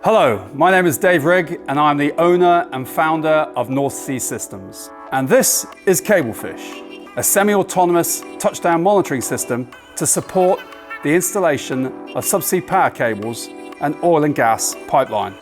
Hello, my name is Dave Rigg and I'm the owner and founder of North Sea Systems. And this is CableFish, a semi-autonomous touchdown monitoring system to support the installation of subsea power cables and oil and gas pipeline.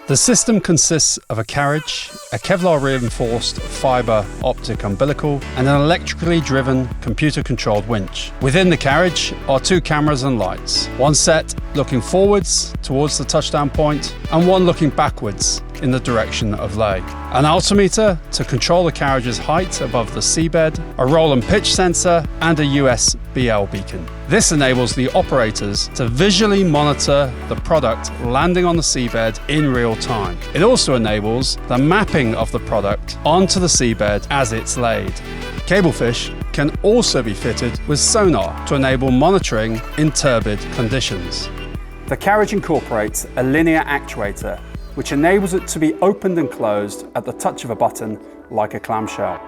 The system consists of a carriage, a Kevlar reinforced fibre optic umbilical and an electrically driven computer controlled winch. Within the carriage are two cameras and lights, one set looking forwards towards the touchdown point and one looking backwards in the direction of lay. An altimeter to control the carriage's height above the seabed, a roll and pitch sensor and a USBL beacon. This enables the operators to visually monitor the product landing on the seabed in real time. It also enables the mapping of the product onto the seabed as it's laid. CableFish can also be fitted with sonar to enable monitoring in turbid conditions. The carriage incorporates a linear actuator which enables it to be opened and closed at the touch of a button like a clamshell.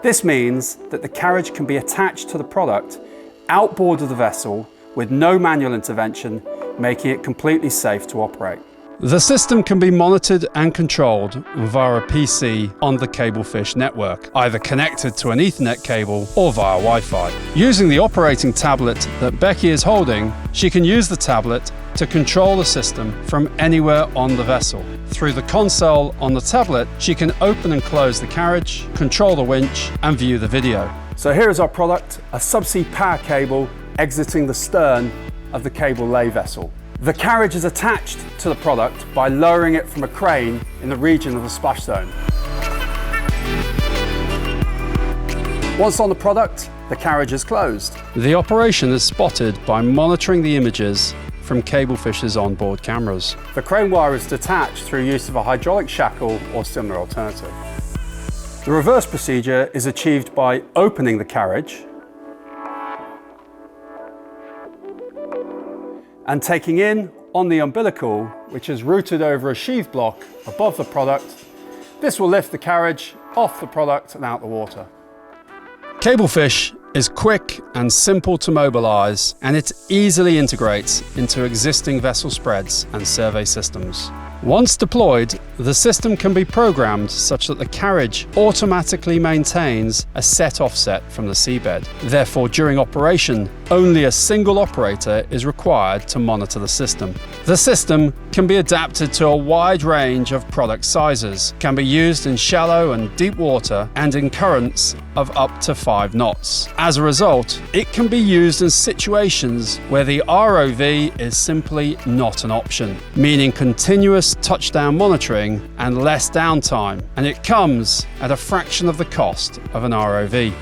This means that the carriage can be attached to the product outboard of the vessel with no manual intervention, making it completely safe to operate. The system can be monitored and controlled via a PC on the CableFish network, either connected to an Ethernet cable or via Wi-Fi. Using the operating tablet that Becky is holding, she can use the tablet to control the system from anywhere on the vessel. Through the console on the tablet, she can open and close the carriage, control the winch, and view the video. So here is our product, a subsea power cable exiting the stern of the cable lay vessel. The carriage is attached to the product by lowering it from a crane in the region of the splash zone. Once on the product, the carriage is closed. The operation is spotted by monitoring the images from CableFish's onboard cameras. The crane wire is detached through use of a hydraulic shackle or similar alternative. The reverse procedure is achieved by opening the carriage and taking in on the umbilical, which is routed over a sheave block above the product. This will lift the carriage off the product and out the water. CableFish is quick and simple to mobilize, and it easily integrates into existing vessel spreads and survey systems. Once deployed, the system can be programmed such that the carriage automatically maintains a set offset from the seabed. Therefore, during operation, only a single operator is required to monitor the system. The system can be adapted to a wide range of product sizes, can be used in shallow and deep water, and in currents of up to 5 knots. As a result, it can be used in situations where the ROV is simply not an option, meaning continuous touchdown monitoring and less downtime, and it comes at a fraction of the cost of an ROV.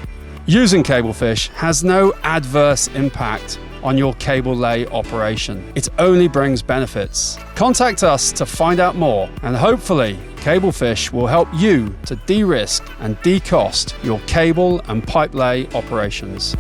Using CableFish has no adverse impact on your cable lay operation. It only brings benefits. Contact us to find out more, and hopefully CableFish will help you to de-risk and de-cost your cable and pipe lay operations.